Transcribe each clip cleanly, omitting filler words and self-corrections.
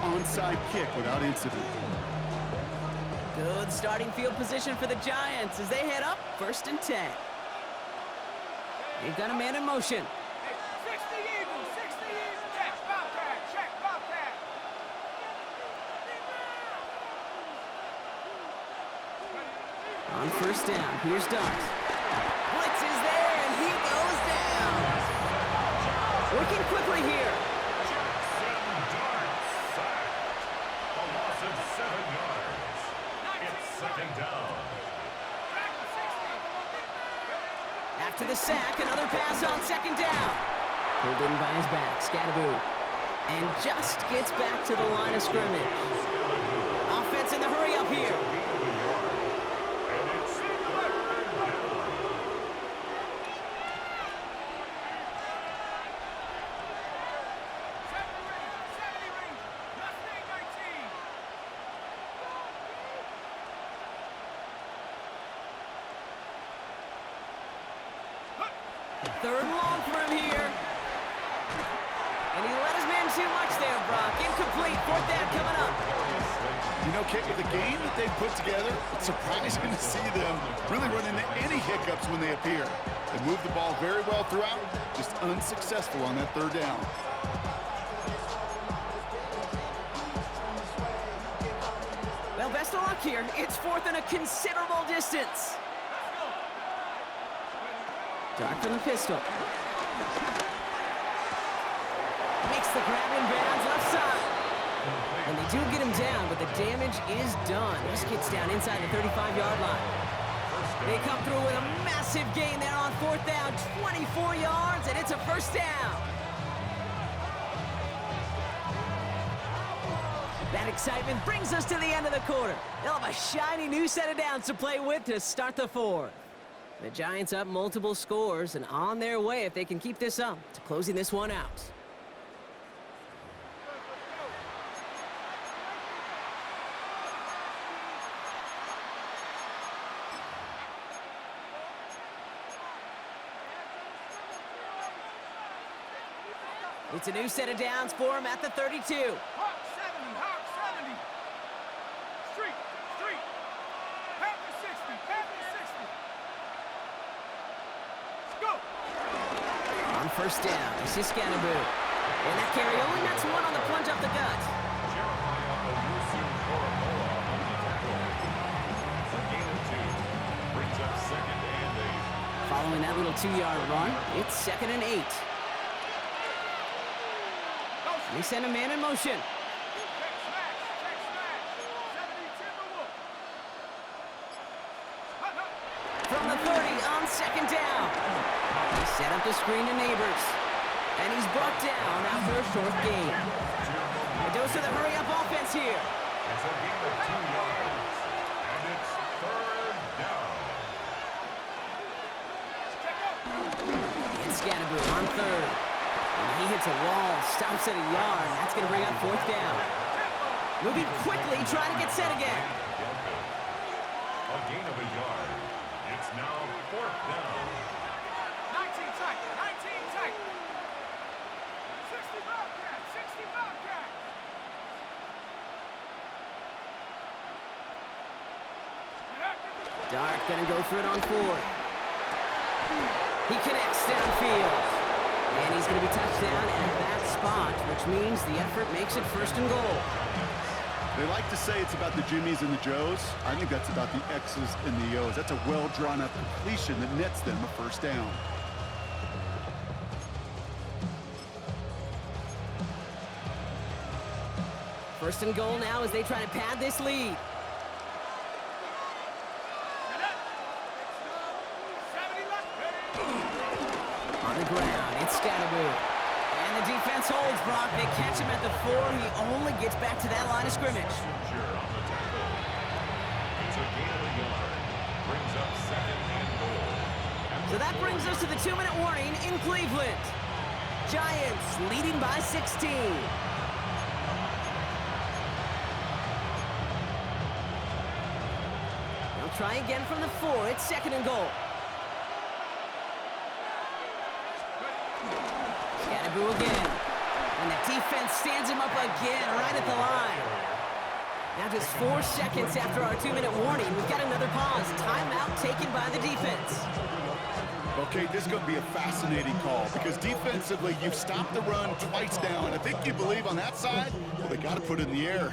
onside kick without incident. Good starting field position for the Giants as they head up 1st and 10. They've got a man in motion. On 1st down, here's Dart. Blitz is there, and he goes down. Working quickly here. A loss of 7 yards. It's 2nd down. After the sack, another pass on 2nd down. Pulled in by his back, Scattaboo. And just gets back to the line of scrimmage. Offense in the hurry up here. Third and long for him here. And he let his man too much there, Brock. Incomplete. 4th down coming up. You know, Kit, with the game that they've put together, it's surprising to see them really run into any hiccups when they appear. They move the ball very well throughout, just unsuccessful on that 3rd down. Well, best of luck here. It's 4th and a considerable distance. Dart from the pistol. Makes the grab in bounds left side. And they do get him down, but the damage is done. This gets down inside the 35-yard line. They come through with a massive gain there on 4th down, 24 yards, and it's a 1st down. That excitement brings us to the end of the quarter. They'll have a shiny new set of downs to play with to start the 4th. The Giants up multiple scores and on their way if they can keep this up to closing this one out. It's a new set of downs for him at the 32. Hawk 70, Hawk 70. Street, street. Panther 60, Panther 60. Let's go. On 1st down, this is Scattaboo. And that carry only nets 1 on the plunge up the gut. Following that little 2-yard run, it's 2nd and 8. They send a man in motion. From the 30 on 2nd down. They set up the screen to Neighbors. And he's brought down after a short gain. A dose of the hurry-up offense here. It's a gain of 2 yards. And it's 3rd down. It's Scattaboo on 3rd. And he hits a wall, stops at a yard. That's going to bring up 4th down. Moving quickly, trying to get set again. A gain of a yard. It's now 4th down. 19 tight, 19 tight. 60 Bobcat, 60 Bobcat. Dart going to go for it on 4th. He connects downfield. And he's going to be touched down at that spot, which means the effort makes it 1st and goal. They like to say it's about the Jimmies and the Joes. I think that's about the X's and the O's. That's a well-drawn-up completion that nets them a 1st down. First and goal now as they try to pad this lead. On the ground, it's Scattaboo. And the defense holds, Brock. They catch him at the 4. He only gets back to that line of scrimmage. It's a gain of a yard. Brings up 2nd and goal. So that brings us to the 2-minute warning in Cleveland. Giants leading by 16. They'll try again from the 4. It's 2nd and goal. Scattaboo again. And the Defense stands him up again right at the line. Now just 4 seconds after our 2-minute warning, we've got another pause. Timeout taken by the defense. Okay, this is going to be a fascinating call because defensively, you've stopped the run twice now, and I think you believe on that side, well, they got to put it in the air.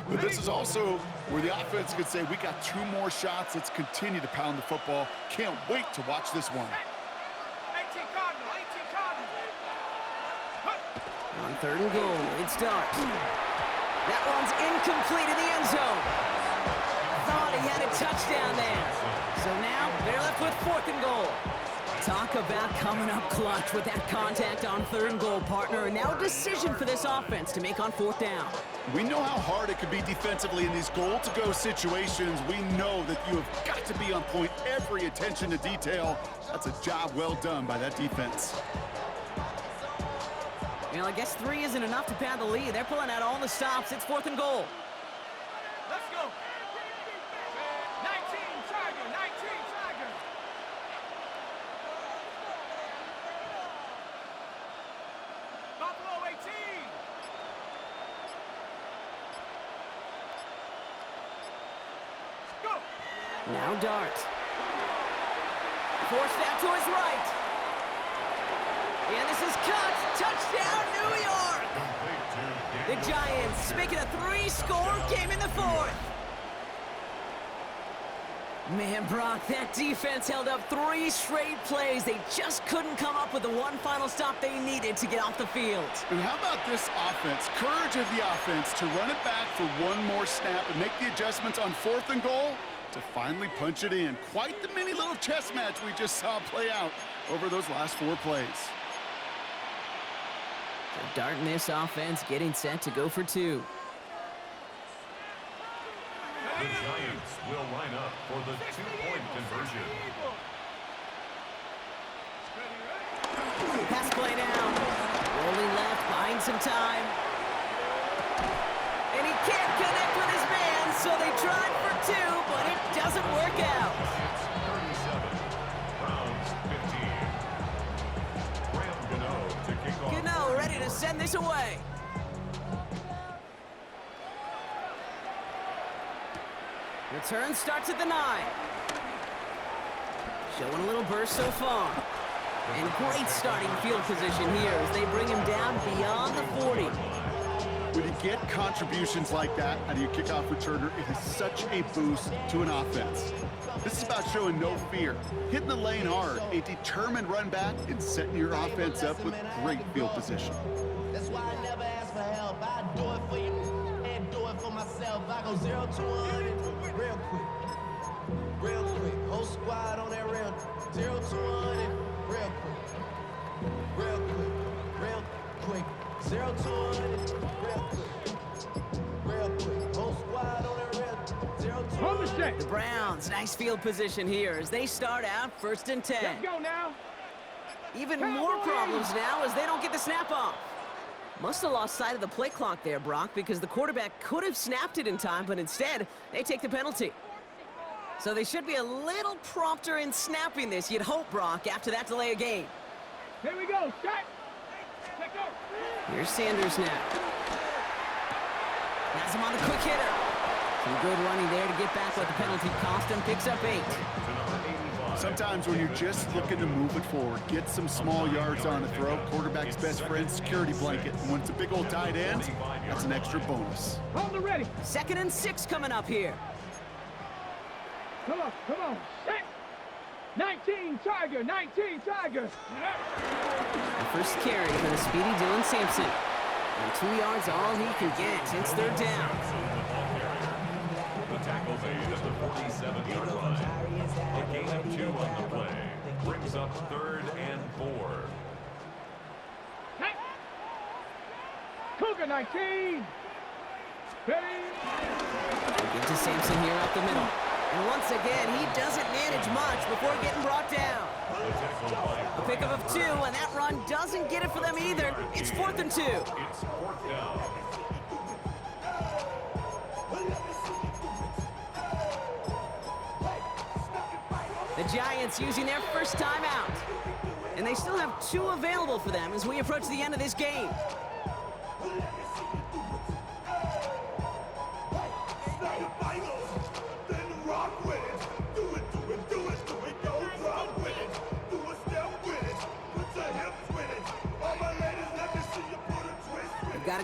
But this is also where the offense could say, we got 2 more shots. Let's continue to pound the football. Can't wait to watch this one. 18 Cardinal, 18 Cardinal. On 3rd and goal, it starts. That one's incomplete in the end zone. Thought he had a touchdown there. So now they're left with 4th and goal. Talk about coming up clutch with that contact on 3rd and goal, partner. And now a decision for this offense to make on 4th down. We know how hard it can be defensively in these goal-to-go situations. We know that you have got to be on point, every attention to detail. That's a job well done by that defense. You know, I guess 3 isn't enough to pad the lead. They're pulling out all the stops. It's 4th and goal. Let's go. 19 Tiger, 19 Tiger. Buffalo 18. Go. Now Dart. Forced out to his right. And this is cut. Touchdown, New York! The Giants making a 3-score game in the 4th. Man, Brock, that defense held up 3 straight plays. They just couldn't come up with the one final stop they needed to get off the field. And how about this offense? Courage of the offense to run it back for 1 more snap and make the adjustments on 4th and goal to finally punch it in. Quite the mini little chess match we just saw play out over those last 4 plays. So Dart and this offense getting set to go for 2. The Giants will line up for the 2-point conversion. Pass play now. Rolling left, buying some time. And he can't connect with his man, so they tried for 2, but it doesn't work out. It's 37. Browns 15. Graham Gano to kick off. Gano ready to send this away. Return starts at the 9. Showing a little burst so far. And great starting field position here as they bring him down beyond the 40. When you get contributions like that out of your kickoff returner, it is such a boost to an offense. This is about showing no fear, hitting the lane hard, a determined run back, and setting your offense up with great field position. That's why I never ask for help. I do it for you and do it for myself. I go 0 to 100 real quick. Real quick. Whole squad on that rail. 0 to 100 real quick. Real quick. Real quick. 0 to 100 real quick. Real quick. Whole squad on that rail. 0 to 100. The Browns, nice field position here as they start out 1st and 10. Let's go now. Even more problems now as they don't get the snap off. Must have lost sight of the play clock there, Brock, because the quarterback could have snapped it in time, but instead, they take the penalty. So they should be a little prompter in snapping this, you'd hope, Brock, after that delay of game. Here we go. Set. Let go. Here's Sanders now. Has him on the quick hitter. Some good running there to get back what the penalty cost him. Picks up 8. Sometimes when you're just looking to move it forward, get some small yards on the throw, quarterback's best friend, security blanket. And when it's a big old tight end, that's an extra bonus. Hold it ready. 2nd and 6 coming up here. Come on. Set. 19 Tiger, 19 Tiger. The first carry for the speedy Dylan Sampson. And 2 yards all he can get. It's 3rd down. The tackle made at the 47-yard line. A gain of 2 on the play. Brings up 3rd and 4. Hey. Cougar 19. Ready. We get to Sampson here up the middle. And once again, he doesn't manage much before getting brought down. A pickup of 2, and that run doesn't get it for them either. It's 4th and 2. It's 4th down. The Giants using their first timeout. And they still have 2 available for them as we approach the end of this game.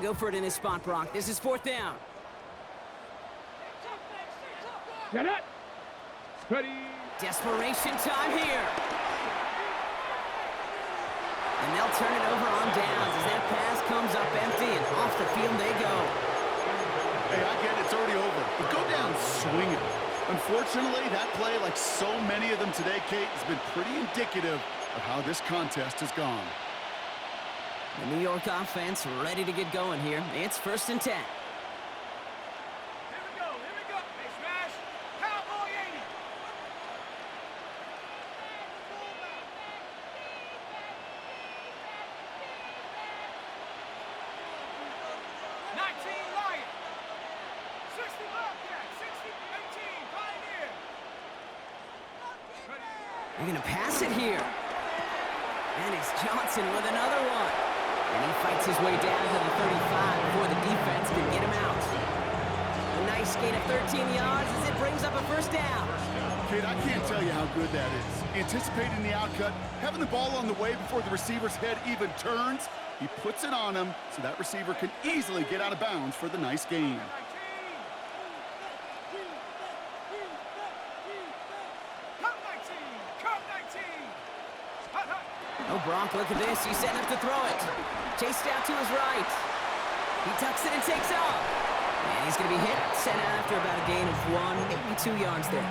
to go for it in his spot, Brock. This is 4th down. Get it. Ready. Desperation time here. And they'll turn it over on downs as that pass comes up empty, and off the field they go. Hey, I get it. It's already over. But go down swinging. Unfortunately, that play, like so many of them today, Kate, has been pretty indicative of how this contest has gone. The New York offense ready to get going here. It's 1st and 10. Here we go. Hey, smash. Cowboy 80. Lion. 60 Bobcat. 60, 18 Pioneer. They're going to pass it here. And it's Johnson with another one. And he fights his way down to the 35 before the defense can get him out. A nice gain of 13 yards as it brings up a 1st down. Kate, I can't tell you how good that is. Anticipating the outcut, having the ball on the way before the receiver's head even turns, he puts it on him so that receiver can easily get out of bounds for the nice gain. Oh, Brock, look at this. He's setting up to throw it. Chased out to his right. He tucks it and takes off. And he's going to be hit, sent out after about a gain of 1, maybe 2 yards there.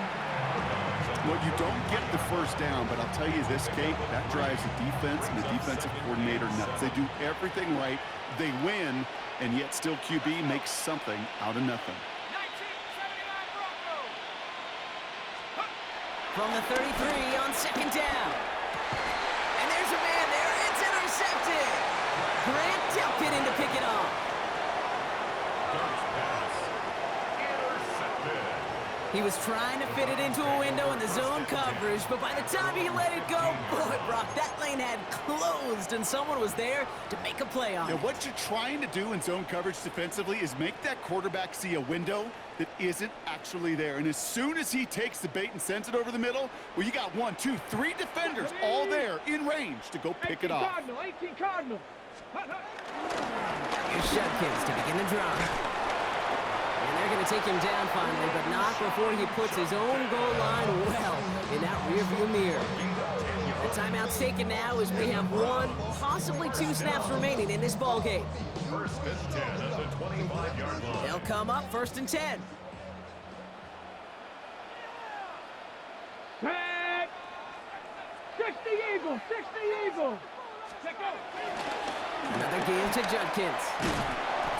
Well, you don't get the 1st down, but I'll tell you this, Kate, that drives the defense and the defensive coordinator nuts. They do everything right. They win, and yet still QB makes something out of nothing. 1979 Broncos. From the 33 on 2nd down. And there's a man there. It's intercepted. Grant tipped it in to pick it off. First pass. Intercepted. He was trying to fit it into a window in the zone coverage, but by the time he let it go, boy, Brock, that lane had closed, and someone was there to make a play on it. Now, what you're trying to do in zone coverage defensively is make that quarterback see a window that isn't actually there. And as soon as he takes the bait and sends it over the middle, well, you got 1, 2, 3 defenders all there in range to go pick it off. 18 Cardinal. Here's Judkins to begin the drive. And they're going to take him down finally, but not before he puts his own goal line well in that rearview mirror. The timeout's taken now as we have 1, possibly 2 snaps remaining in this ball game. 1st and 10 at the 25-yard line. They'll come up 1st and 10. Tag. 60 Eagles. 60 Eagles. Check out. Another game to Judkins.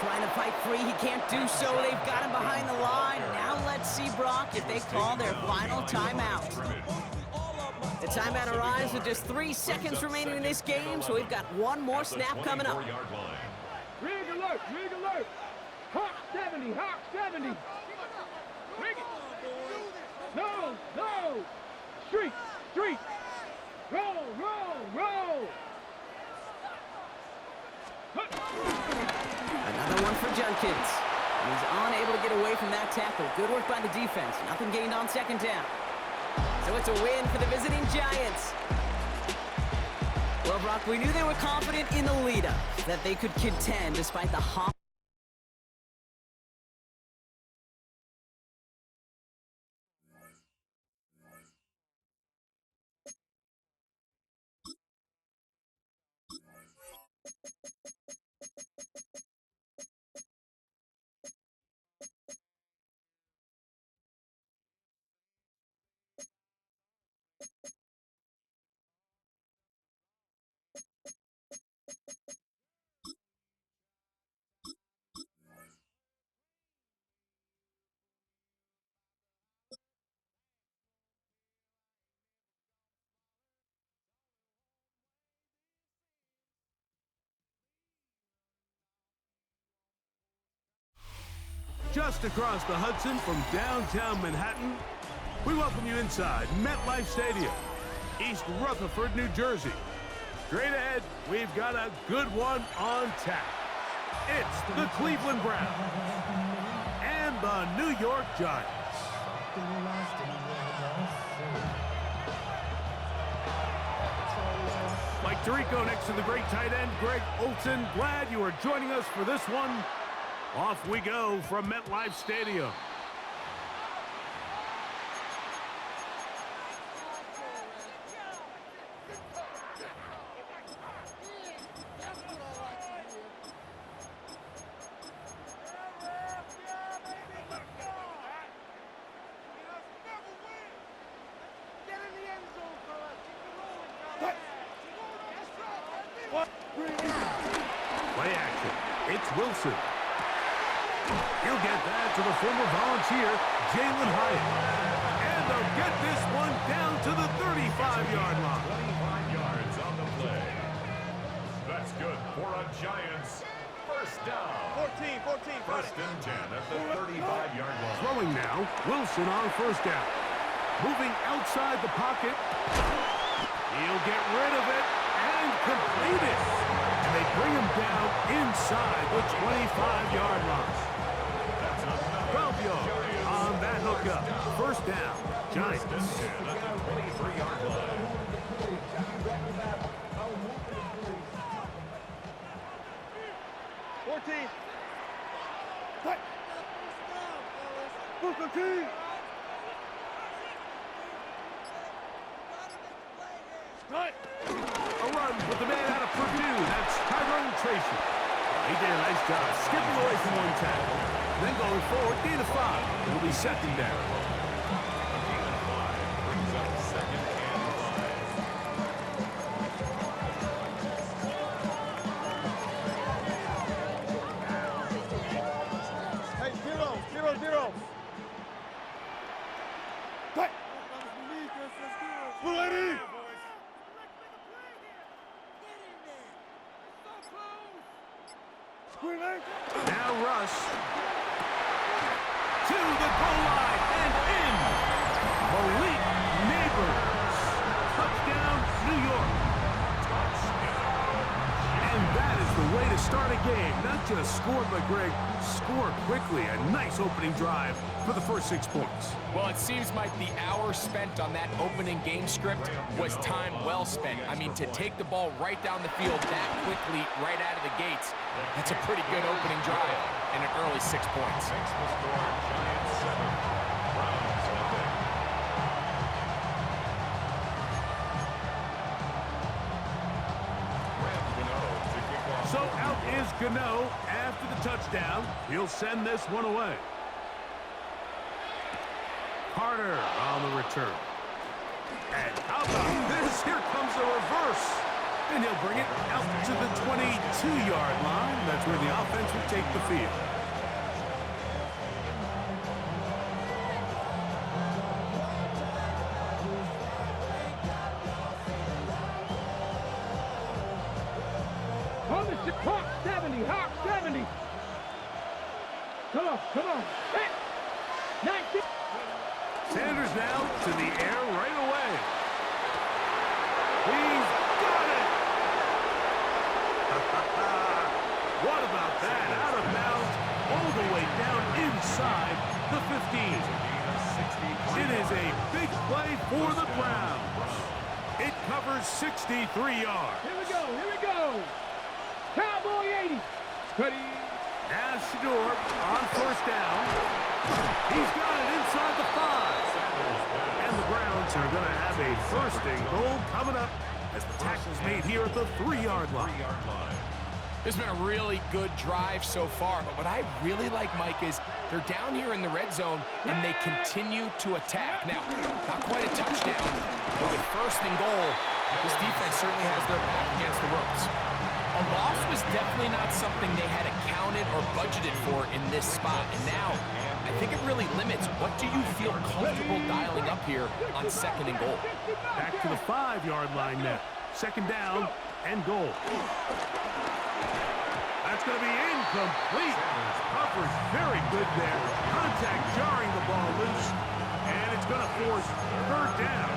Trying to fight free, he can't do so. They've got him behind the line. Now let's see, Brock, if they call their final timeout. The timeout arrives with just 3 seconds remaining in this game, so we've got 1 more snap coming up. Rig alert, rig alert. Hawk 70, Hawk 70. Rig it. No, no. Street, street. Roll, roll, roll. Another one for Judkins. He's unable to get away from that tackle. Good work by the defense. Nothing gained on 2nd down. So it's a win for the visiting Giants. Well, Brock, we knew they were confident in the lead-up, that they could contend despite the hot. Just across the Hudson from downtown Manhattan, we welcome you inside MetLife Stadium, East Rutherford, New Jersey. Straight ahead, we've got a good one on tap. It's the Cleveland Browns and the New York Giants. Mike Tirico next to the great tight end, Greg Olsen. Glad you are joining us for this one. Off we go from MetLife Stadium. Play action. It's Wilson. He'll get that to the former Volunteer, Jalen Hyatt. And they'll get this one down to the 35-yard line. 25 yards on the play. That's good for a Giants first down. 14. First and 10 at the 35-yard line. Throwing now, Wilson on first down. Moving outside the pocket. He'll get rid of it and complete it. And they bring him down inside the 25-yard line. 12 yards on that hookup. First down, Giants. First and 10 at the 23-yard line. 14. Booker T. A run with the man out of Purdue. That's Tyrone Tracy. He did a nice job skipping away from one tackle. Then going forward, gain of 5. It'll be second down. Gain of 5 brings up second and 5. Hey, 0. Cut. Blue lady. Now Russ to the goal line and in. Malik Neighbors. Touchdown, New York. And that is the way to start a game. Not just score, but Greg, score quickly. A nice opening drive for the first 6 points. Well, it seems like the hour spent on that opening game script was time well spent. I mean, to take the ball right down the field that quickly, right out of the gates, that's a pretty good opening drive and an early 6 points. Makes the score Giants 7, Browns nothing. So out is Gano after the touchdown. He'll send this one away. Carter on the return. And how about this? Here comes a reverse. And he'll bring it out to the 22-yard line. That's where the offense will take the field. Hawk 70, Hawk 70. Come on. Hit. 19. Sanders now to the air right away. He's got it! What about that? Out of bounds, all the way down inside the 15. It is a big play for the Browns. It covers 63 yards. Here we go. Cowboy 80. Cuddy. Now Shador on first down. He's got it inside the 5. And the Browns are going to have a first and goal coming up as the tackle's made here at the 3-yard line. This has been a really good drive so far, but what I really like, Mike, is they're down here in the red zone and they continue to attack. Now, not quite a touchdown, but with first and goal, this defense certainly has their back against the ropes. A loss was definitely not something they had accounted or budgeted for in this spot, and now I think it really limits what do you feel comfortable dialing up here on second and goal. Back to the 5-yard line now. Second down and goal. That's going to be incomplete. Coverage very good there. Contact jarring the ball loose, and it's going to force third down.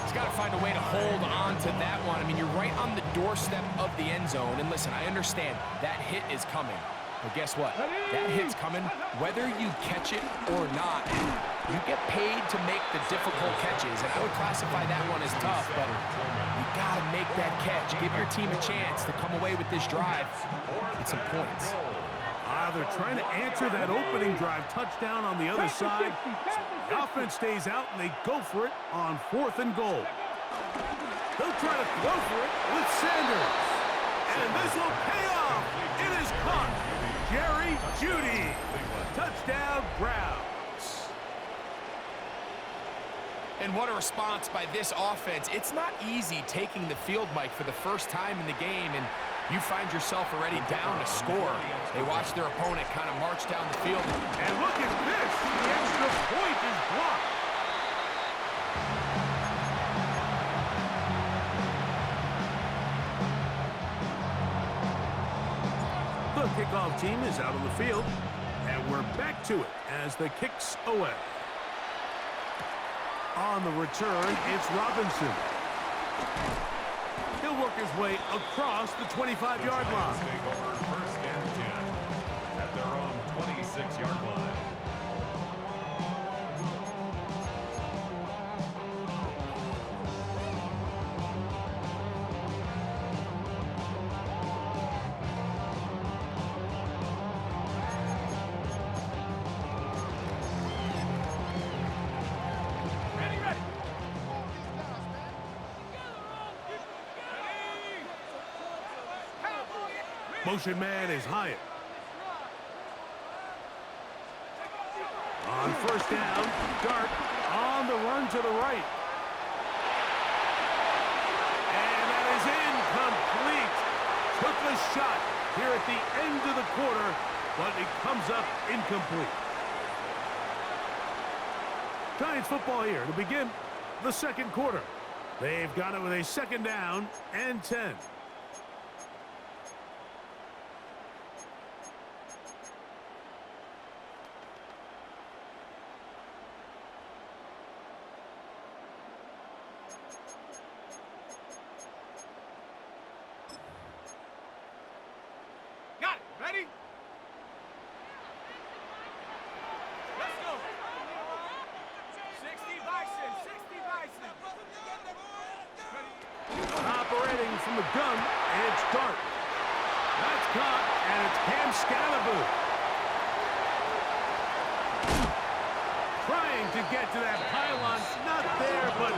He's got to find a way to hold on to that one. I mean, you're right on the doorstep of the end zone. And listen, I understand that hit is coming. But guess what? That hit's coming whether you catch it or not. You get paid to make the difficult catches, and I would classify that one as tough, but you got to make that catch. Give your team a chance to come away with this drive and some points. They're trying to answer that opening drive touchdown on the other side. The offense stays out, and they go for it on 4th and goal. They'll try to throw for it with Sanders. And this will pay off. It is caught. Jerry Jeudy. Touchdown, Browns. And what a response by this offense. It's not easy taking the field, Mike, for the first time in the game, and you find yourself already down to score. They watch their opponent kind of march down the field. And look at this. The extra point is blocked. The kickoff team is out on the field, and we're back to it as the kick's away. On the return, it's Robinson. He'll work his way across the 25-yard line. First and 10 at their own 26-yard line. Motion man is Hyatt. On first down, Dart on the run to the right. And that is incomplete. Took the shot here at the end of the quarter, but it comes up incomplete. Giants football here to begin the second quarter. They've got it with a 2nd down and 10. Ready? Let's go. 60 Bison, 60 Bison. Operating from the gun, it's Dart. That's caught, and it's Cam Scalaboo. Trying to get to that pylon, not there, but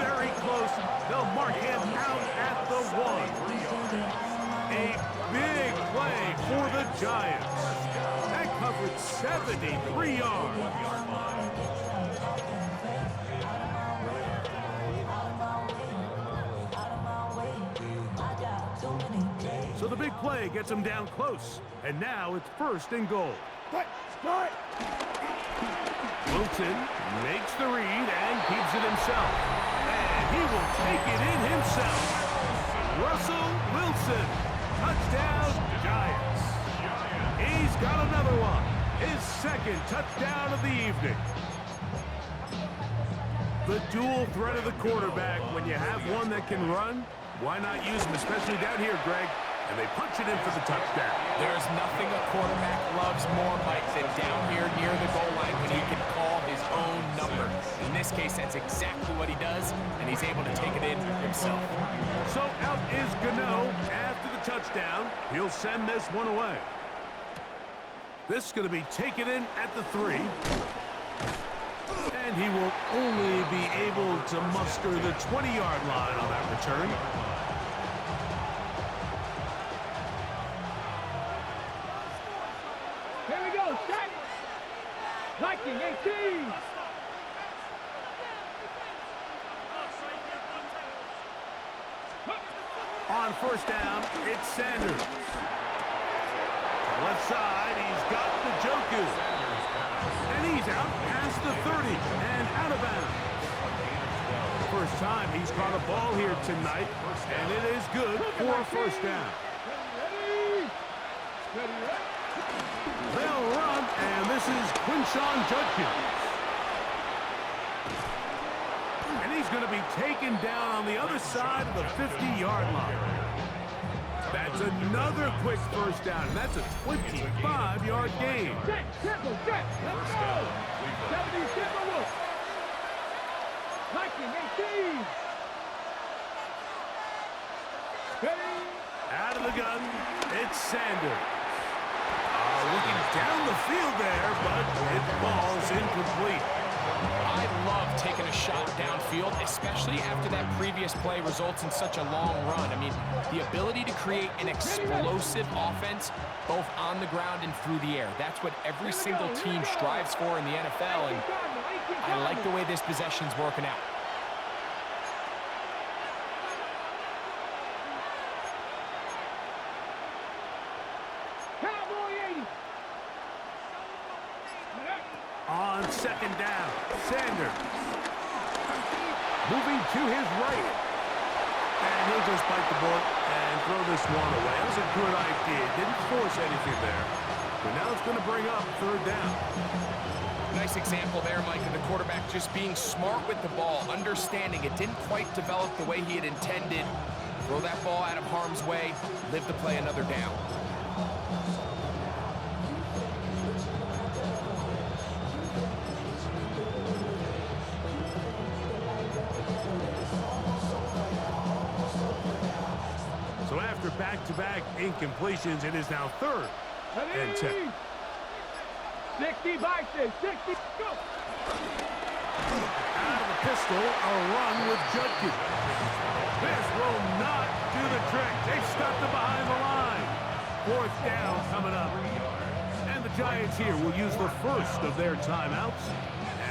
very close. They'll mark him out at the 1. A big play for the Giants. That covered 73 yards. So the big play gets him down close. And now it's 1st and goal. Wilson makes the read and keeps it himself. And he will take it in himself. Russell Wilson. Touchdown, Giants. He's got another one. His 2nd touchdown of the evening. The dual threat of the quarterback. When you have one that can run, why not use him, especially down here, Greg? And they punch it in for the touchdown. There's nothing a quarterback loves more, Mike, than down here near the goal line when he can call his own number. In this case, that's exactly what he does, and he's able to take it in himself. So out is Gano after the touchdown. He'll send this one away. This is going to be taken in at the 3. And he will only be able to muster the 20-yard line on that return. Here we go, set. Viking 18. On first down, it's Sanders. Left side, he's got the Njoku. And he's out past the 30 and out of bounds. First time he's caught a ball here tonight, and it is good for a first down. They'll run, and this is Quinshon Judkins. And he's going to be taken down on the other side of the 50-yard line. Bad It's another quick first down, and that's a 25-yard gain. Set, triple, set, let's go! 70 Timberwolves. Viking 18. Ready? Out of the gun, it's Sanders. Looking down the field there, but it falls incomplete. I love taking a shot downfield, especially after that previous play results in such a long run. I mean, the ability to create an explosive offense, both on the ground and through the air. That's what every single team strives for in the NFL, and I like the way this possession's working out. On second down, Sanders. Moving to his right. And he'll just bite the bullet and throw this one away. That was a good idea. Didn't force anything there. But now it's going to bring up third down. Nice example there, Mike, of the quarterback just being smart with the ball, understanding it didn't quite develop the way he had intended. Throw that ball out of harm's way, live to play another down. So after back-to-back incompletions, it is now third and 10. 60 Bison, 60, go! Out of the pistol, a run with Judkins. This will not do the trick. They've stopped it behind the line. Fourth down coming up. And the Giants here will use the first of their timeouts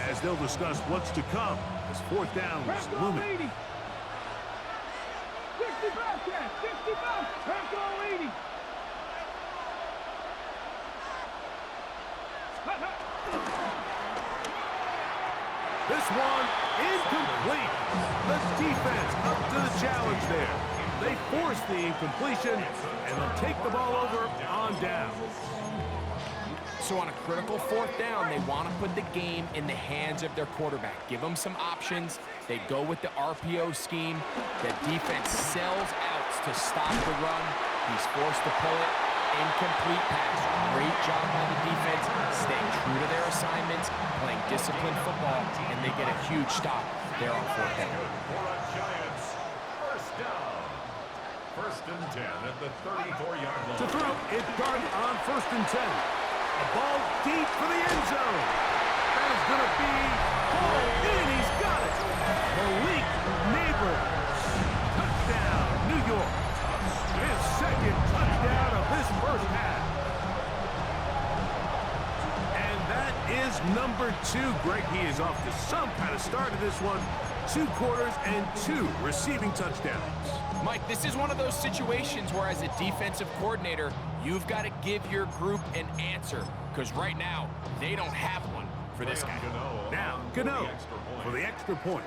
as they'll discuss what's to come as fourth down is looming. 65, 65, Franco 80. This one incomplete. The defense up to the challenge there. They force the incompletion, and they'll take the ball over on down. So on a critical fourth down, they want to put the game in the hands of their quarterback. Give them some options. They go with the RPO scheme. The defense sells outs to stop the run. He's forced to pull it. Incomplete pass. Great job by the defense, staying true to their assignments, playing disciplined football, and they get a huge stop there on fourth down. Giants, first down. First and 10 at the 34-yard line. To throw, it's Garden on first and 10. A ball deep for the end zone. That is going to be pulled in. He's got it. Malik Neighbors. Touchdown, New York. His second touchdown of this first half. And that is number 2. Greg, he is off to some kind of start to this one. 2 quarters and 2 receiving touchdowns. Mike, this is one of those situations where as a defensive coordinator, you've got to give your group an answer, because right now, they don't have one for this guy. Now, Gano for the extra point.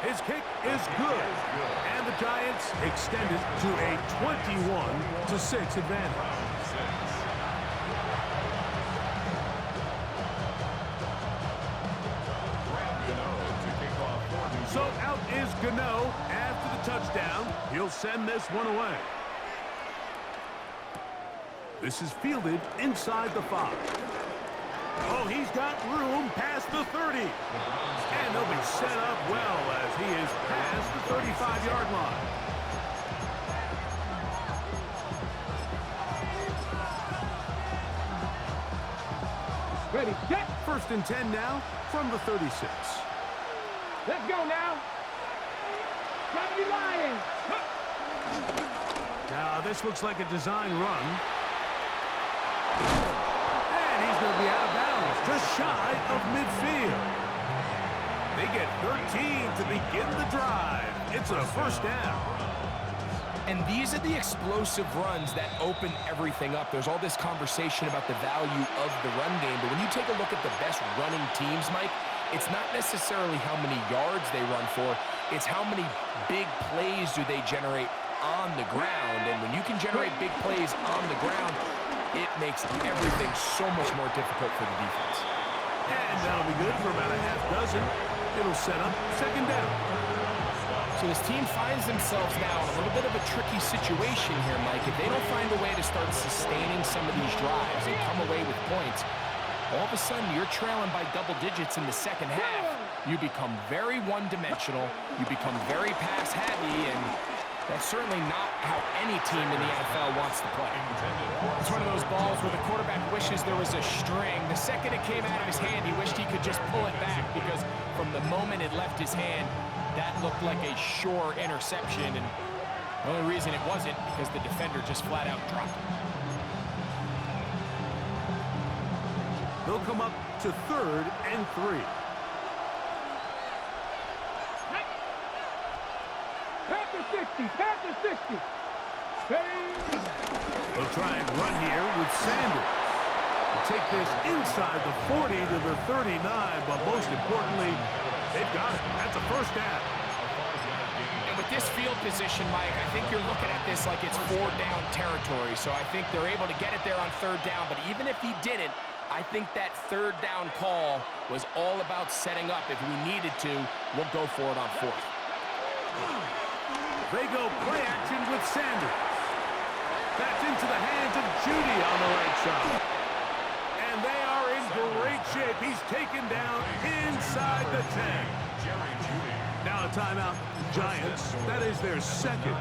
His kick is good, and the Giants extend it to a 21-6 advantage. So out is Gano after the touchdown. He'll send this one away. This is fielded inside the 5. Oh, he's got room past the 30. And they'll be set up well as he is past the 35-yard line. Ready, set. First and 10 now from the 36. Let's go now. 70 Lions. Now, this looks like a design run. And he's going to be out of bounds, just shy of midfield. They get 13 to begin the drive. It's a first down. And these are the explosive runs that open everything up. There's all this conversation about the value of the run game, but when you take a look at the best running teams, Mike, it's not necessarily how many yards they run for, it's how many big plays do they generate on the ground. And when you can generate big plays on the ground, it makes everything so much more difficult for the defense. And that'll be good for about a half dozen. It'll set up second down. So this team finds themselves now in a little bit of a tricky situation here, Mike. If they don't find a way to start sustaining some of these drives and come away with points, all of a sudden you're trailing by double digits in the second half. You become very one-dimensional. You become very pass-heavy, and that's certainly not how any team in the NFL wants to play. It's one of those balls where the quarterback wishes there was a string. The second it came out of his hand, he wished he could just pull it back, because from the moment it left his hand, that looked like a sure interception, and the only reason it wasn't because the defender just flat out dropped it. They'll come up to 3rd and 3. Panther 60, Panther 60. They'll try and run here with Sanders. They'll take this inside the 40 to the 39, but most importantly, they've got it. That's a first down. And with this field position, Mike, I think you're looking at this like it's 4-down territory. So I think they're able to get it there on 3rd down. But even if he didn't, I think that 3rd down call was all about setting up. If we needed to, we'll go for it on 4th. They go play action with Sanders. That's into the hands of Judy on the right side. And they are in great shape. He's taken down inside the 10. Now a timeout, Giants. That is their second.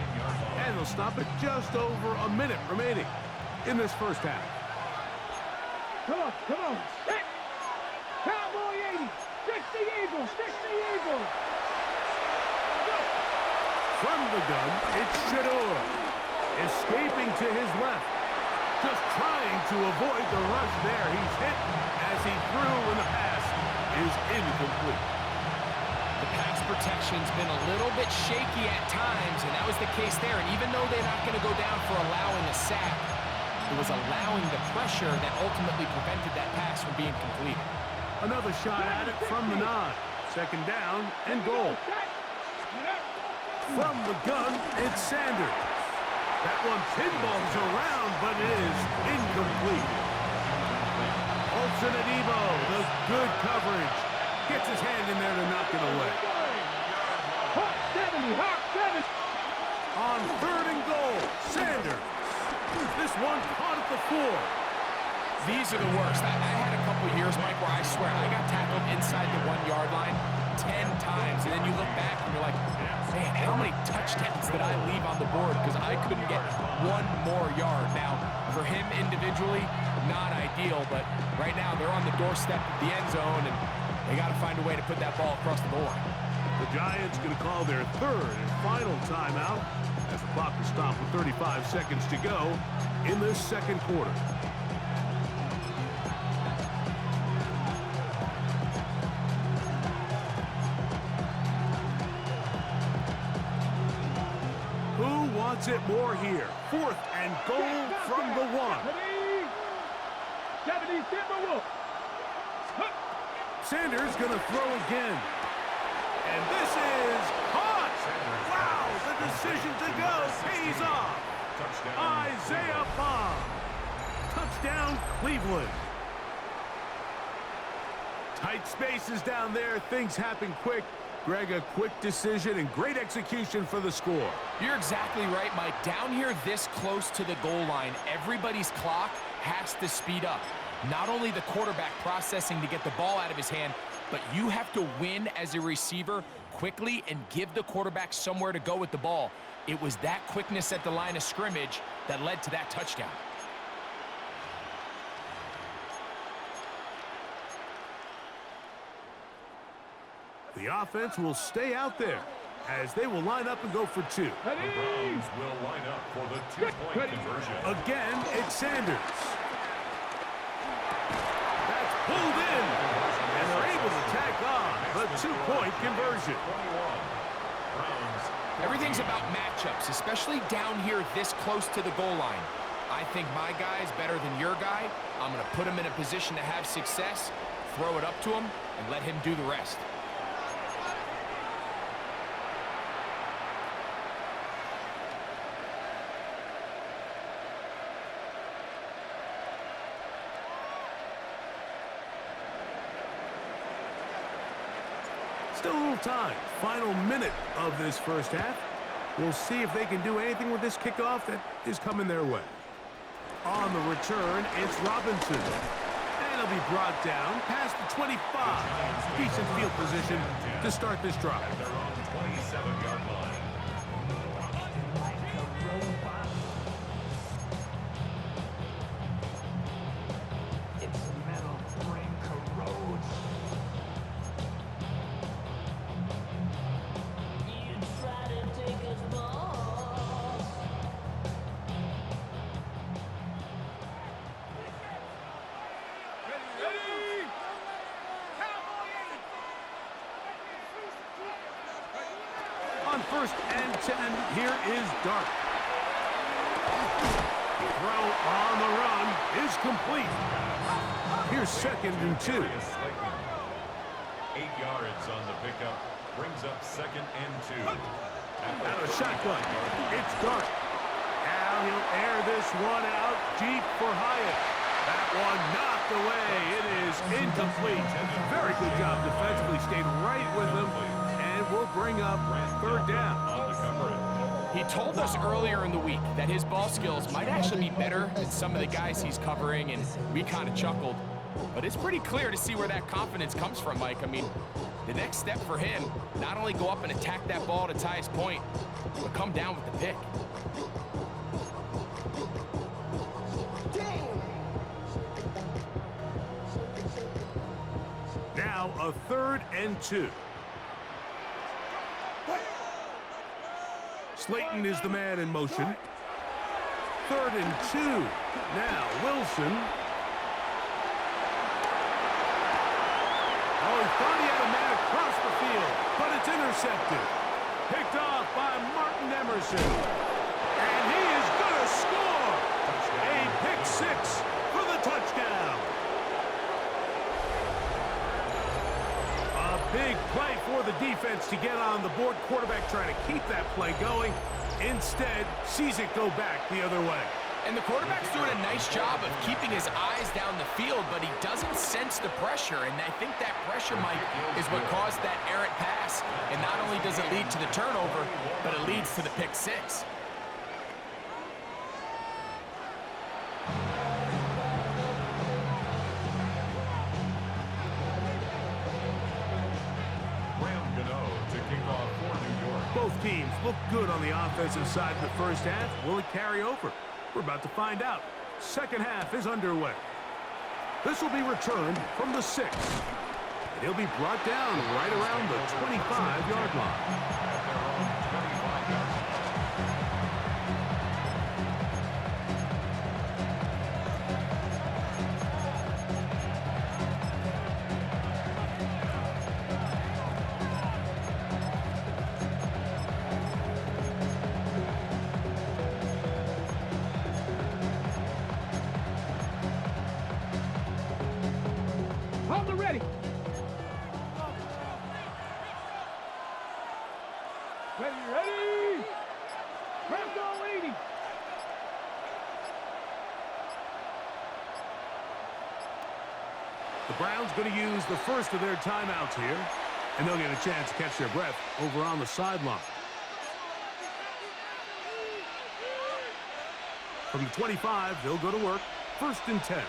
And they'll stop at just over a minute remaining in this first half. Come on, come on. Hit. Cowboy 80. 60 Eagles, 60 Eagles. Go. From the gun, it's Shador. Escaping to his left. Just trying to avoid the rush there. He's hit as he threw, and the pass is incomplete. The pass protection's been a little bit shaky at times, and that was the case there. And even though they're not going to go down for allowing a sack, it was allowing the pressure that ultimately prevented that pass from being completed. Another shot at it from the 9. 2nd down and goal. From the gun, it's Sanders. That one pinballs around, but it is incomplete. Olsen and Evo, the good coverage. Gets his hand in there to knock it away. Hawk 70, Hawk 70. On 3rd and goal, Sanders. This one caught at the 4. These are the worst. I had a couple years, Mike, where I swear I got tackled inside the 1-yard line 10 times, and then you look back and you're like, man, how many touchdowns did I leave on the board because I couldn't get one more yard? Now, for him individually, not ideal, but right now they're on the doorstep of the end zone, and they got to find a way to put that ball across the goal line. The Giants going to call their 3rd and final timeout as the clock is stopped with 35 seconds to go in this 2nd quarter. Who wants it more here? 4th and goal from the 1. 70 Timberwolves. Sanders going to throw again. And this is caught. Wow, the decision to go pays off. Isaiah Bond. Touchdown, Cleveland. Tight spaces down there. Things happen quick. Greg, a quick decision and great execution for the score. You're exactly right, Mike. Down here this close to the goal line, everybody's clock has to speed up. Not only the quarterback processing to get the ball out of his hand, but you have to win as a receiver quickly and give the quarterback somewhere to go with the ball. It was that quickness at the line of scrimmage that led to that touchdown. The offense will stay out there as they will line up and go for 2. The Browns will line up for the 2-point conversion. Again, it's Sanders. That's pulled in, and they're able to tack on the 2-point conversion. Everything's about matchups, especially down here this close to the goal line. I think my guy is better than your guy. I'm going to put him in a position to have success, throw it up to him, and let him do the rest. Still a little time. Final minute of this first half. We'll see if they can do anything with this kickoff that is coming their way. On the return, it's Robinson. And he'll be brought down past the 25. Decent field position to start this drive. At their own 27-yard line. On 1st and 10, here is Dart. Throw on the run is complete. Here's 2nd and 2. 8 yards on the pickup. Brings up 2nd and 2. Out of shotgun. It's Dart. Now he'll air this one out deep for Hyatt. That one knocked away. It is incomplete. Very good job defensively. Stayed right with him. And we'll bring up 3rd down. He told us earlier in the week that his ball skills might actually be better than some of the guys he's covering, and we kind of chuckled. But it's pretty clear to see where that confidence comes from, Mike. I mean, the next step for him, not only go up and attack that ball to tie his point, but come down with the pick. Now a 3rd and 2. Slayton is the man in motion. 3rd and 2. Now Wilson. Oh, he thought he had a man across the field, but it's intercepted. Picked off by Martin Emerson. And he is going to score. A pick 6 for the touchdown. A big play for the defense to get on the board. Quarterback trying to keep that play going. Instead, sees it go back the other way. And the quarterback's doing a nice job of keeping his eyes down the field, but he doesn't sense the pressure. And I think that pressure, Mike, is what caused that errant pass. And not only does it lead to the turnover, but it leads to the pick 6. Both teams look good on the offensive side of the first half. Will it carry over? We're about to find out. Second half is underway. This will be returned from the 6. And he'll be brought down right around the 25-yard line. Hold the ready. Ready. Press on 80. The Browns going to use the first of their timeouts here, and they'll get a chance to catch their breath over on the sideline. From the 25, they'll go to work. 1st and 10.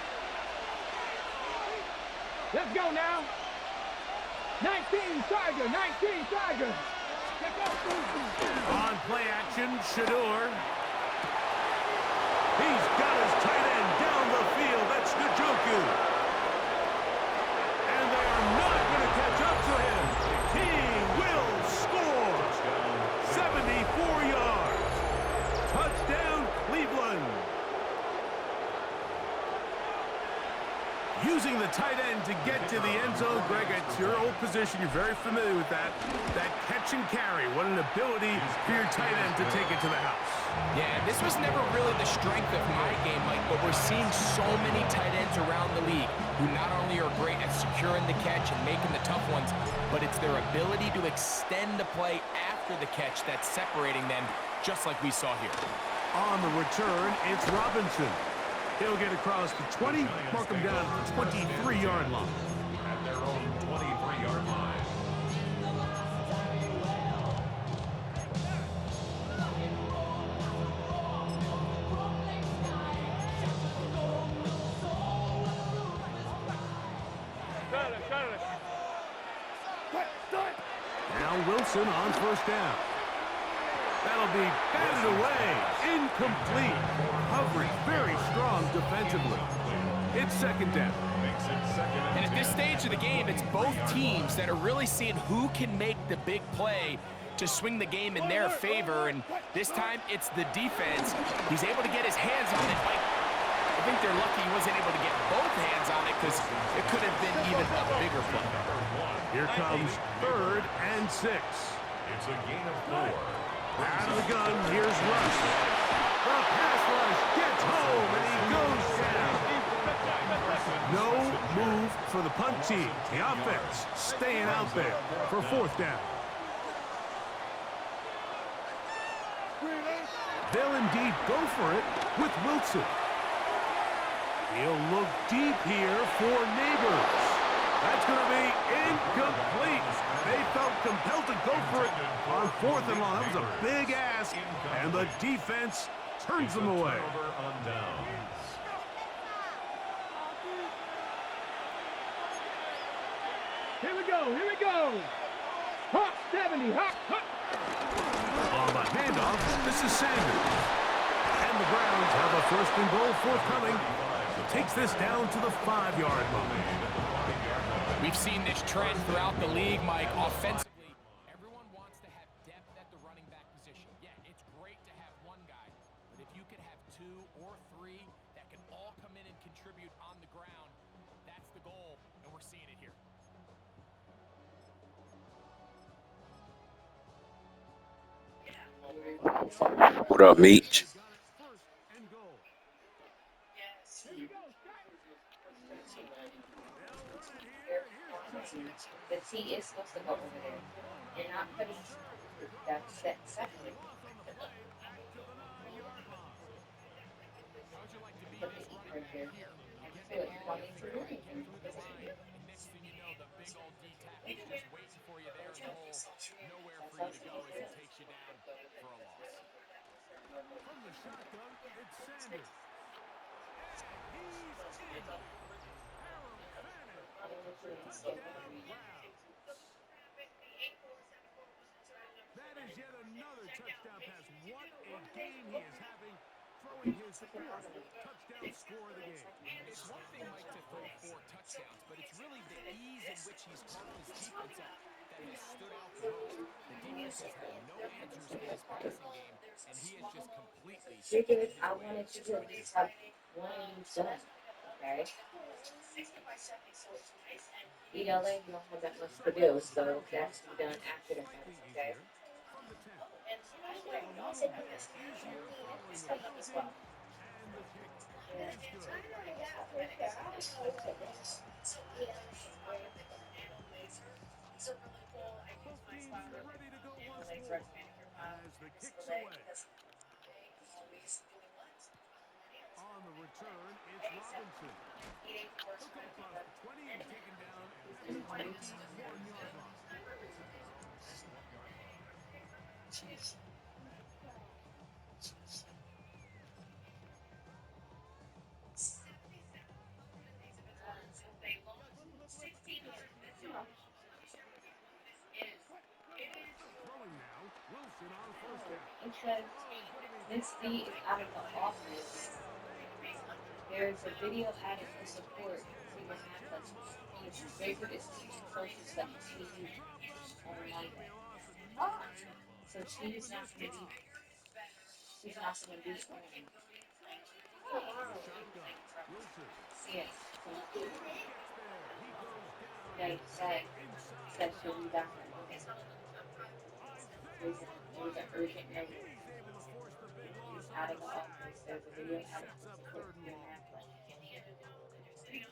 Let's go now. 19 Tiger. On play action, Shador. He's got his tight end down the field. That's Njoku. And they are not going to catch up to him. He will score. 74 yards. Touchdown, Cleveland. Using the tight end to get to the end zone. Greg, it's your old position. You're very familiar with that. That catch and carry. What an ability for your tight end to take it to the house. Yeah, this was never really the strength of my game, Mike, but we're seeing so many tight ends around the league who not only are great at securing the catch and making the tough ones, but it's their ability to extend the play after the catch that's separating them, just like we saw here. On the return, it's Robinson. He'll get across the 20, mark him down at the 23-yard line. At their own 23-yard line. Now Wilson on first down. That'll be batted away. Incomplete. Coverage very strong defensively. It's second down. And at this stage of the game, it's both teams that are really seeing who can make the big play to swing the game in their favor. And this time, it's the defense. He's able to get his hands on it. I think they're lucky he wasn't able to get both hands on it because it could have been even a bigger play. Here comes 3rd and 6. It's a gain of 4. Out of the gun, here's Russ. The pass rush gets home, and he goes down. No move for the punt team. The offense staying out there for 4th down. They'll indeed go for it with Wilson. He'll look deep here for Neighbors. That's going to be incomplete. They felt compelled to go for it on 4th and long. That was a big ask, and the defense turns them away. Here we go. Hawk 70, Hawk. On the handoff, this is Sanders. And the Browns have a 1st and goal forthcoming. He takes this down to the 5-yard line. We've seen this trend throughout the league, Mike. Offensively, everyone wants to have depth at the running back position. Yeah, it's great to have one guy, but if you could have 2 or 3 that can all come in and contribute on the ground, that's the goal, and we're seeing it here. What up, Meech? The T is supposed to go over there. You're not putting that separately. Put the E right here. And feel it running through it. And next thing you know, the big old D tackle is just waiting for you there in the hole. Nowhere for you to go as it takes you down for a loss. From the shotgun, it's Sanders. That is yet another touchdown pass. What a game he is having, throwing his 4th touchdown score of the game. It's one thing, Mike, to throw 4 touchdowns, but it's really the ease in which he's carved his defense up that has stood out the most. The defense has had no answers in his passing game, and he has just completely... You're good. I wanted you to at least have one of you done. Okay? ELA, you don't have that much to do, so that's to be done after the fact, okay? On the return, it's Robinson. He'll come across the 20 and taken down at the 21-yard line. Throwing now, Wilson on first down. Because this D is out of the office. There's a video added to support see what happens. His favorite is teaching social studies. On Monday. So she's not going to be. She's not going to be on. Yes. They said she'll be back. There's an urgent note. He's out of the office. There's a video out of the support.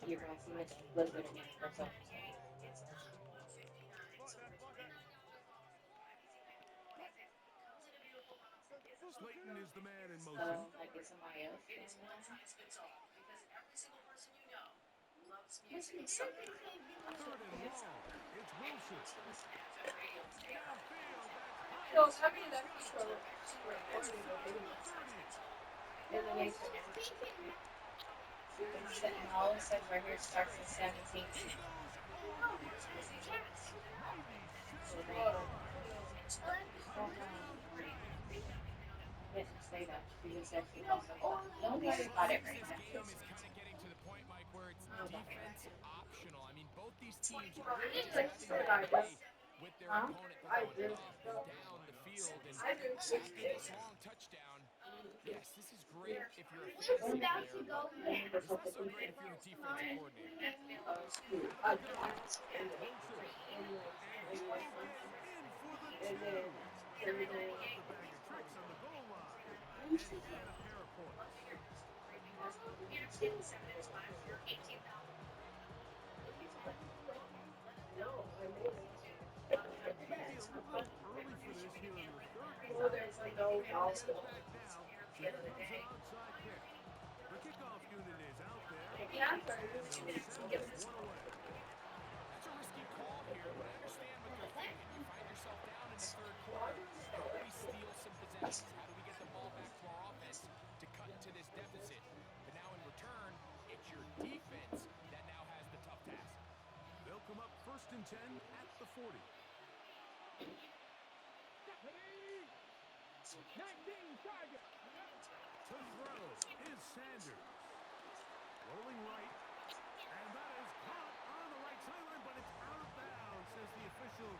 You're going to see Miss Blizzard again for social studies. Slayton is the man in motion. So, like, is somebody else doing that? Third and long. It's Wilson. And all it says right here starts at 17. Yes, say that because that's the also. Don't worry Well, it about it seems right this now. game is kind of getting to the point, Mike, where it's Don't worry about it right defense now. optional. I mean, both these teams really just having their way with their Huh? opponent. They're going up and down the field, and after this long touchdown, yes, this is great if you're a fantasy player, but it's not so great if you're a defensive coordinator. Out of the gun. It's Wilson. And he will get in for the two. He'll pull out the bag of tricks on the goal line and add a pair of points. Maybe a little early for this here in the third quarter. They will get it back now. So here comes an onside kick. The kickoff unit is out there, and they'll send this one away. That's a risky call here, but I understand what they're thinking. You find yourself down in the third quarter. How do we steal some possessions? How do we get the ball back to our offense to cut into this deficit? But now in return, it's your defense that now has the tough task. They'll come up 1st and 10 at the 40. 19 target. To throw is Sanders. Rolling right. And that is caught on the right sideline, but it's out of bounds, says the official,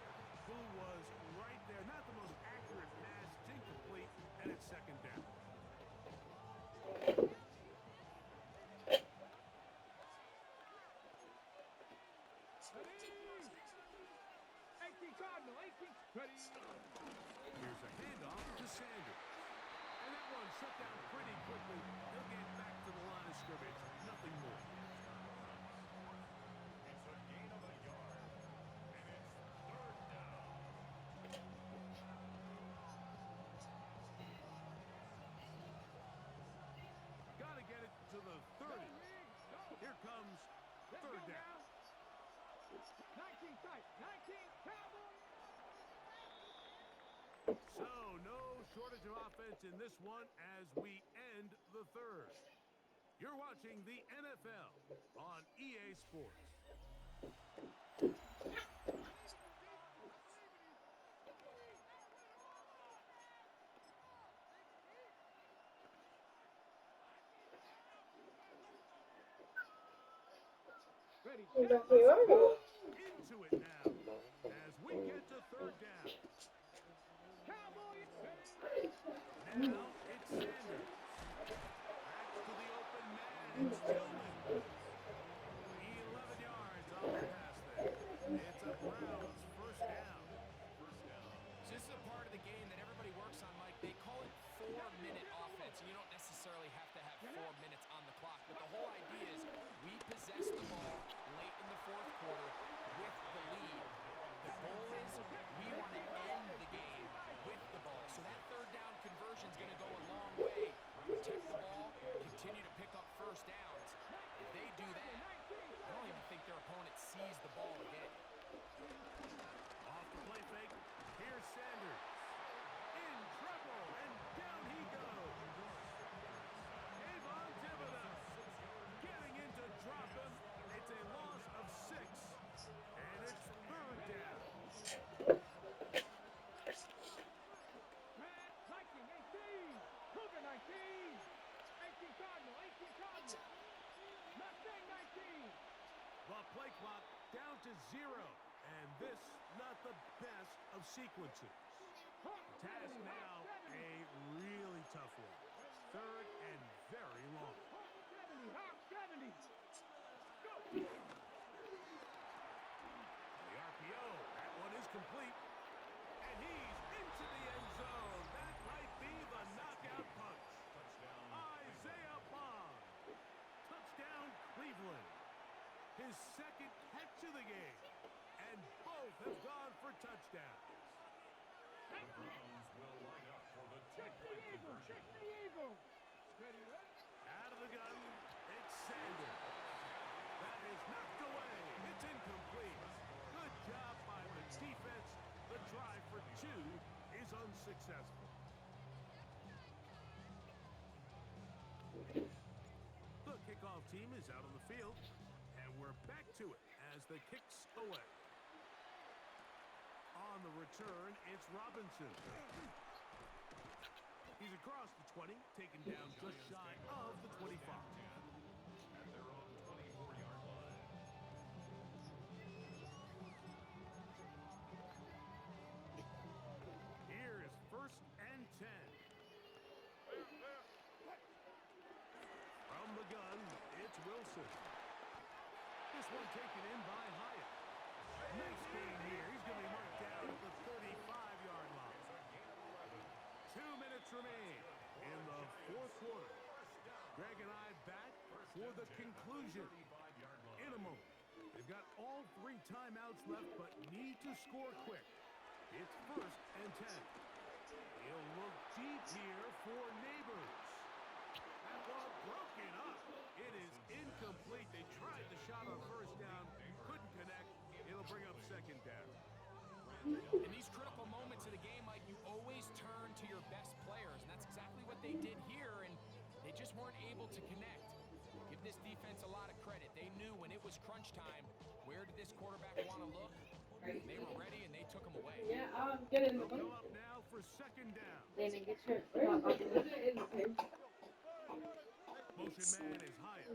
who was right there. Not the most accurate pass. It's incomplete, and it's 2nd down. Cardinal, 18. Ready. Here's a handoff to Sanders. And that one shut down pretty quickly. He'll get back to the line of scrimmage. Nothing more. It's a gain of a yard. And it's 3rd down. Got to get it to the 30. Here comes 3rd down. 19 tight. 19 Cowboys. So, no shortage of offense in this one as we end the 3rd. You're watching the NFL on EA Sports. Ready. Into it now as we get to 3rd down. Cowboys. Now it's Sanders. Backs to the open man. It's Tillman. 11 yards on the pass there. It's a Browns 1st down. So this is a part of the game that everybody works on, Mike. They call it 4-minute offense. You don't necessarily have to have 4 minutes on the clock, but the whole idea is we possess the ball late in the 4th quarter with the lead. The goal is we want to end the game with the ball. So that 3rd down conversion is going to go a long way. Protect the ball, continue to pick up 1st downs. If they do that, I don't even think their opponent sees the ball again. Off the play fake. Here's Sanders. In trouble, and down he goes. Avon Thibodeau getting in to drop him. It's a loss of 6, and it's 3rd down. 19, 18. Cougar 19. 18 Cardinal. 18 Cardinal. Mustang 19. The play clock down to 0, and this not the best of sequences. The task now a really tough one. 3rd and very long. 70. Hawk 70. Go. The RPO, that one is complete. And he's into the end zone. That might be the knockout punch. Isaiah Bond. Touchdown, Cleveland. His 2nd catch of the game. And both have gone for touchdowns. The Browns will line up for the two-point conversion. Check the Eagle. Ready, ready. Out of the gun, it's Sanders. That is knocked away. It's incomplete. Good job by the defense. The drive for 2 is unsuccessful. The kickoff team is out on the field, and we're back to it as the kick's away. On the return, it's Robinson. He's across the 20, taken down just shy of the 25. At their own 24-yard line. Here is 1st and 10. From the gun, it's Wilson. This one taken in by Hyatt. Nice gain here. He's going to be marked down at the 35-yard line. 2 minutes remain in the 4th quarter. Greg and I back for the conclusion in a moment. They've got all 3 timeouts left, but need to score quick. It's 1st and 10. He'll look deep here for Neighbors. That ball broken up. It is incomplete. They tried the shot on 1st down, couldn't connect. It'll bring up 2nd down. In these critical moments of the game, Mike, you always turn to your best players, and that's exactly what they did here, and they just weren't able to connect. Give this defense a lot of credit. They knew when it was crunch time, where did this quarterback want to look? They were ready, and they took him away. Yeah, get in the They'll go up now for 2nd down. Then get your Motion man is Hyatt.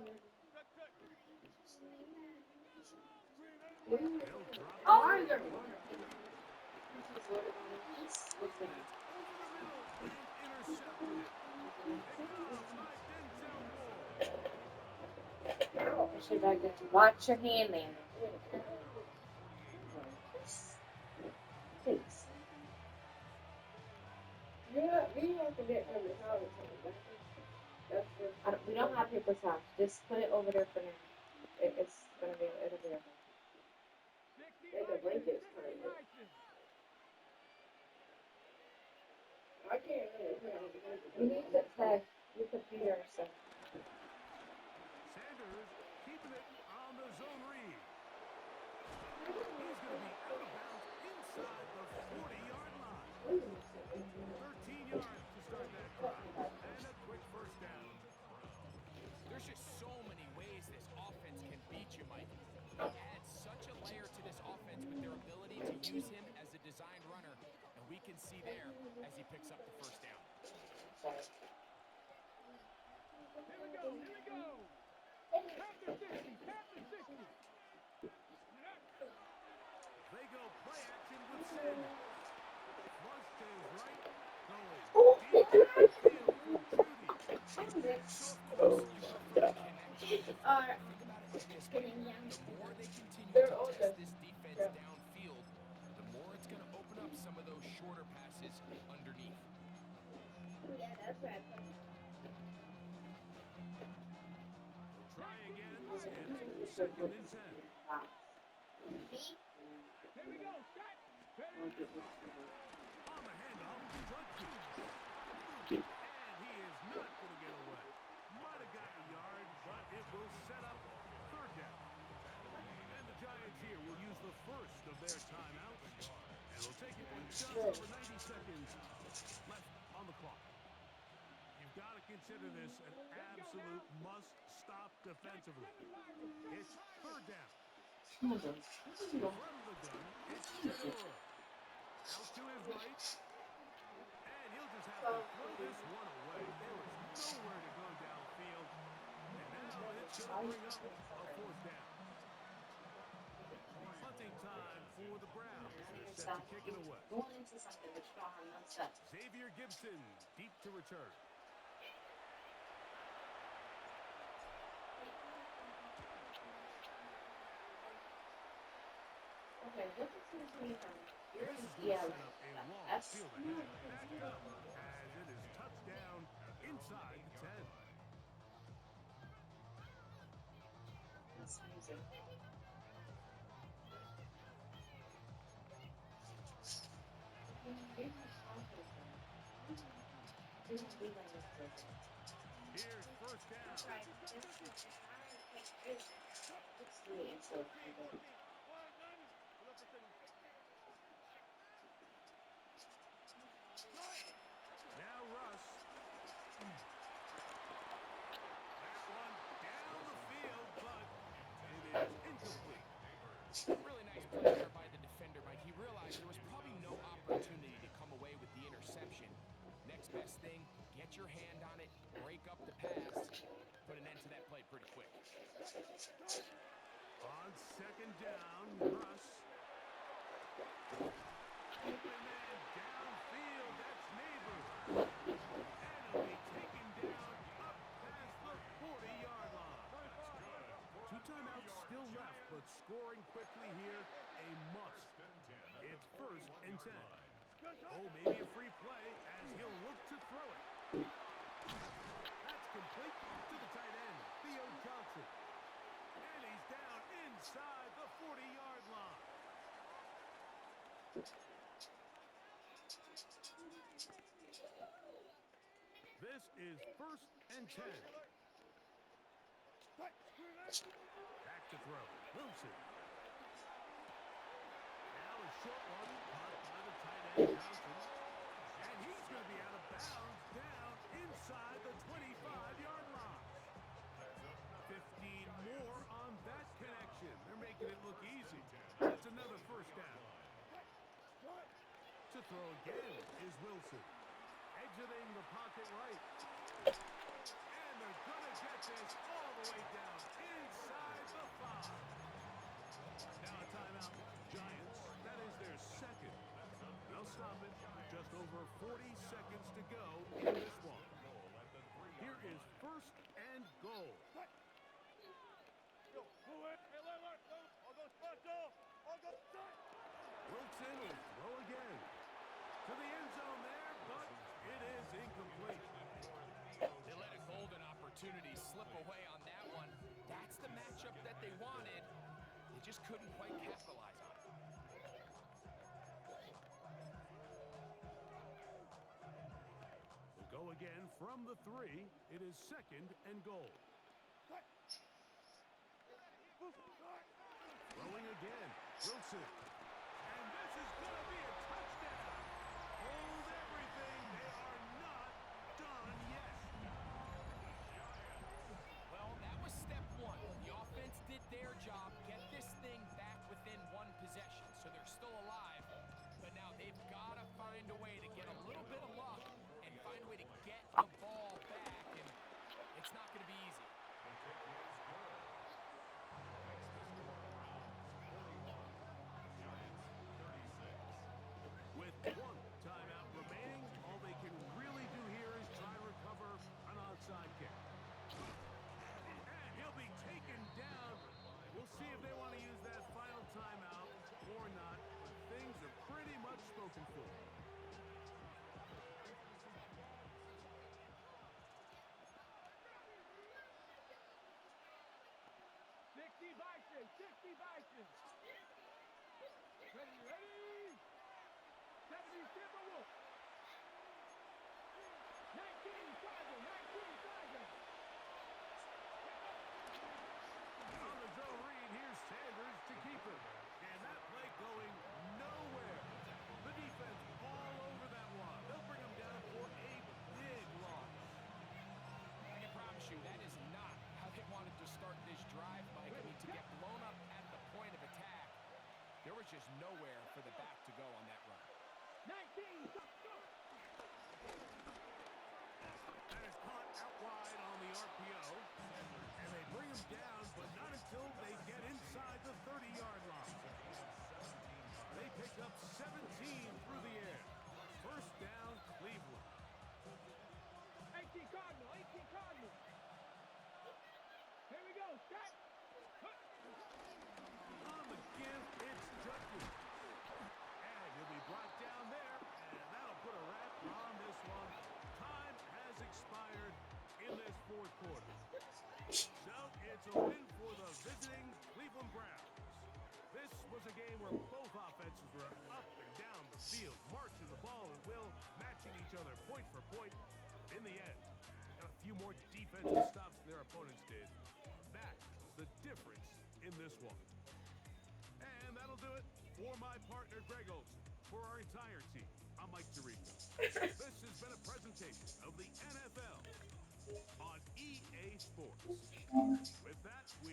They'll drop Oh, it. are there? Intercepted. Should I get to watch your hand, man? Thanks. Yeah, we have to get from the house. We don't have paper towels. Just put it over there for now. It's gonna be. It'll be okay. And the blanket's kind of. I can't really. We need to tag your computer or something. Sanders keeping it on the zone read. He's going to be out of bounds inside the 40-yard line. 13 yards to start that drive. And a quick 1st down. There's just so many ways this offense can beat you, Mike. They add such a layer to this offense with their ability to use him as a designed runner, and we can see there as he picks up the 1st down. Here we go, here we go. Panther 60, Panther 60. They go play action with Sanders. Flush to his right. Going deep to the field for Judy. So, of course, you go for a connection. Think about it like this, Mike. The more they continue to test this defense downfield, the more it's going to open up some of those shorter passes underneath. Yeah, that's right. Try again. It's 2nd and 10. Here we go, start. On the handoff, Judkins. And he is not going to get away. Might have gotten a yard, but it will set up 3rd down. And the Giants here will use the first of their timeouts. And will take it with just over 90 seconds left on the clock. You've got to consider this an absolute must-stop defensively. It's 3rd down. From the gun, it's Fedora. Out to his right. And he'll just have to throw this one away. There was nowhere to go downfield. And now it's going to bring up a 4th down. Punting time for the Browns. They're set to kick it away. Going into something that's strong on one side. Xavier Gibson, deep to return. Okay, look at some from here. Yeah, that's field ahead. Backed up as it is touchdown inside the 10. That's amazing. Here's 1st down. Now Russ. That one down the field, but it is incomplete. On second down, Russ. Open man downfield. That's Neighbors. And he'll be taken down up past the 40-yard line. Two timeouts still left, but scoring quickly here, a must. It's 1st and 10. Oh, maybe a free play as he'll look to throw it. That's complete to the tight end, Theo Johnson. And he's down inside the 40-yard line. This is 1st and 10. Back to throw. Wilson. Now a short one caught by the tight end, Johnson. And he's going to be out of bounds down inside the 25-yard line. 15 more on that connection. They're making it look easy. That's another 1st down. To throw again is Wilson. Exiting the pocket right. And they're going to get this all the way down inside the 5. Now a timeout. Giants, that is their 2nd. They'll stop it. Just over 40 seconds to go in this one. Here is 1st and goal. Wilson will throw again. To the end zone there, but it is incomplete. They let a golden opportunity slip away on that one. That's the matchup that they wanted. They just couldn't quite capitalize on it. We'll go again from the 3. It is 2nd and goal. Throwing again. Wilson. And this is going to be a touchdown. Hold everything. They are not done yet. Well, that was step 1. The offense did their job, get this thing back within 1 possession, so they're still alive. But now they've got to find a way to get a little bit of luck and find a way to get the ball back, and it's not going to be easy. With 1 timeout remaining, all they can really do here is try to recover an onside kick. And he'll be taken down. We'll see if they want to use that final timeout or not. But things are pretty much spoken for. 60 Bison, 60 Bison. Ready, ready. 70 Timberwolves. 19 Tiger, 19 Tiger. On the Joe Reed, here's Sanders to keep it. And that play going nowhere. The defense all over that one. They'll bring them down for a big loss. I can promise you that is not how they wanted to start this drive, Mike. I mean, to get blown up at the point of attack, there was just nowhere for the back to go on that run. 19, go. That is caught out wide on the RPO. And they bring him down, but not until they get inside the 30-yard line. They pick up 17 through the air. 1st down, Cleveland. 18 Cardinal, 18 Cardinal. Here we go, set. On the give, it's Judkins. And he'll be brought down there, and that'll put a wrap on this one. Time has expired in this 4th quarter. So it's a win for the visiting Cleveland Browns. This was a game where both offenses were up and down the field, marching the ball at will, matching each other point for point. In the end, a few more defensive stops than their opponents did. That was the difference in this one. And that'll do it for my partner, Greg Olson. For our entire team, I'm Mike Tirico. This has been a presentation of the NFL on EA Sports. With that, we